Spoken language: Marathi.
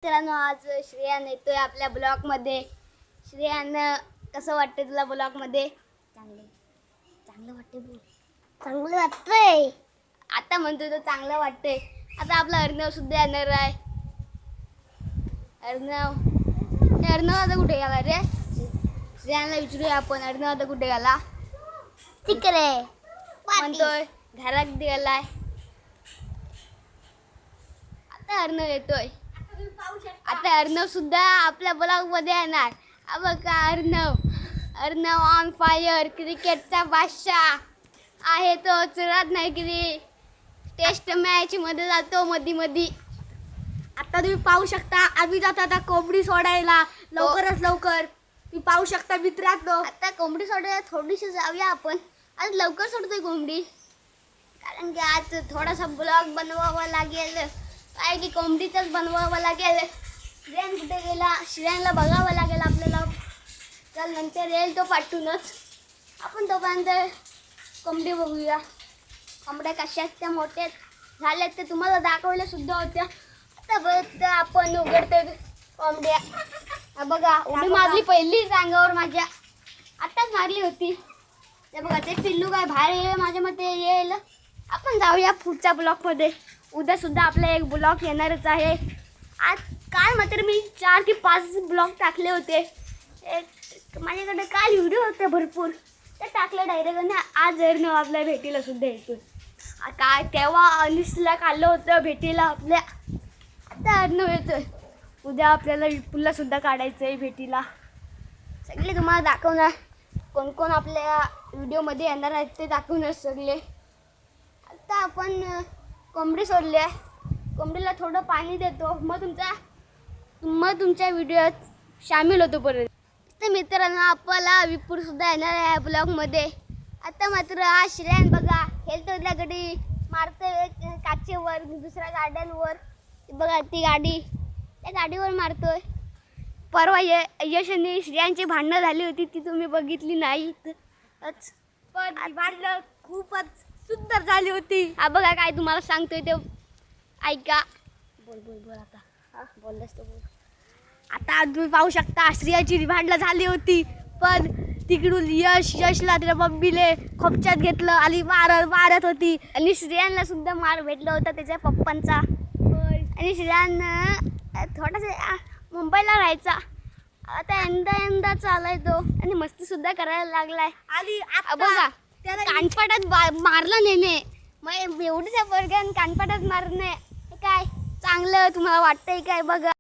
मित्रांनो, आज श्रेयान येतोय आपल्या ब्लॉग मध्ये. श्रेयान, कसं वाटतंय तुला ब्लॉग मध्ये? चांगलं वाटतंय. बोल. चांगलं वाटतंय. आता म्हणतोय तो चांगलं वाटतंय. आता आपला अर्णव सुद्धा येणार आहे. अर्णव आता कुठे गेला रे? श्रेयानला विचारूया आपण. अर्णव आता कुठे गेला? तिकडे म्हणतोय घरात गेलाय. आता अर्णव येतोय. आता अर्णव सुद्धा आपल्या ब्लॉग मध्ये येणार. बघा अर्णव ऑन फायर, क्रिकेटचा बादशाह आहे तो. चुरत नाही की टेस्ट मॅच मध्ये जातो मधी. आता तुम्ही पाहू शकता आम्ही जातो आता कोंबडी सोडायला लवकर. तुम्ही पाहू शकता मित्रांनो. आता कोंबडी सोडायला थोडीशी जाऊया आपण. आज लवकर सोडतोय कोंबडी, कारण की आज थोडासा ब्लॉग बनवावा लागेल. काय की कोंबडीचाच बनवावा लागेल. श्रेयान कुठे गेला? श्रेयानला बघावं लागेल आपल्याला. चल, नंतर येईल तो पाठवूनच. आपण तोपर्यंत कोंबडी बघूया. कोंबड्या कशा त्या मोठ्या झाल्यात ते तुम्हाला दाखवल्या सुद्धा होत्या. आता बघ आपण उघडतोय कोंबड्या. बघा, उडी मारली पहिलीच अंगावर माझ्या. आत्ताच मारली होती. ते बघा, ते पिल्लू काय बाहेर येईल माझ्या मते येईल. आपण जाऊया पुढच्या ब्लॉकमध्ये. उद्या सुद्धा आपला एक ब्लॉग येणारच आहे. आज काल मात्र मी 4 की 5 ब्लॉग टाकले होते. माझ्याकडे काल व्हिडिओ होते भरपूर, ते टाकले डायरेक्ट. आणि आज अर्णव आपल्या भेटीला सुद्धा येतोय. काय तेव्हा अनिसला काढलं होतं भेटीला आपल्या. आता अर्णव येतोय. उद्या आपल्याला विपुलला सुद्धा काढायचं आहे भेटीला. सगळे तुम्हाला दाखवणार. कोण कोण आपल्या व्हिडिओमध्ये येणार आहेत ते दाखवणार सगळे. आता आपण कोंबडी सोडली आहे. कोंबडीला थोडं पाणी देतो, मग तुमच्या व्हिडिओत सामील होतो परत. तर मित्रांनो, आपल्याला विपुल सुद्धा येणार आहे या ब्लॉगमध्ये. आता मात्र हा श्रेयान बघा खेळतो गडी मारतोय काचेवर, दुसऱ्या गाड्यांवर. बघा ती गाडी, त्या गाडीवर मारतोय. परवा यश आणि श्रेयांची भांडणं झाली होती, ती तुम्ही बघितली नाही. पण भांडणं खूपच सुंदर झाली होती. हा बघा काय तुम्हाला सांगतोय ते ऐका. बोल आता. बोललास तर बोल. आता तुम्ही पाहू शकता श्रेयाची भांडणं झाली होती, पण तिकडून यशला त्या मम्मीले खोपच्यात घेतलं आणि मारत होती. आणि श्रेयांना सुद्धा मार भेटला होता त्याच्या पप्पांचा. आणि श्रेयान थोडासा मुंबईला राहायचा, आता यंदा चालाय तो. आणि मस्ती सुद्धा करायला लागलाय. आणि बघा त्याला कानपाटात मारला नेणे. मग एवढीच वर्गान कानपाटात मारणे काय चांगलं तुम्हाला वाटतंय काय? बघा.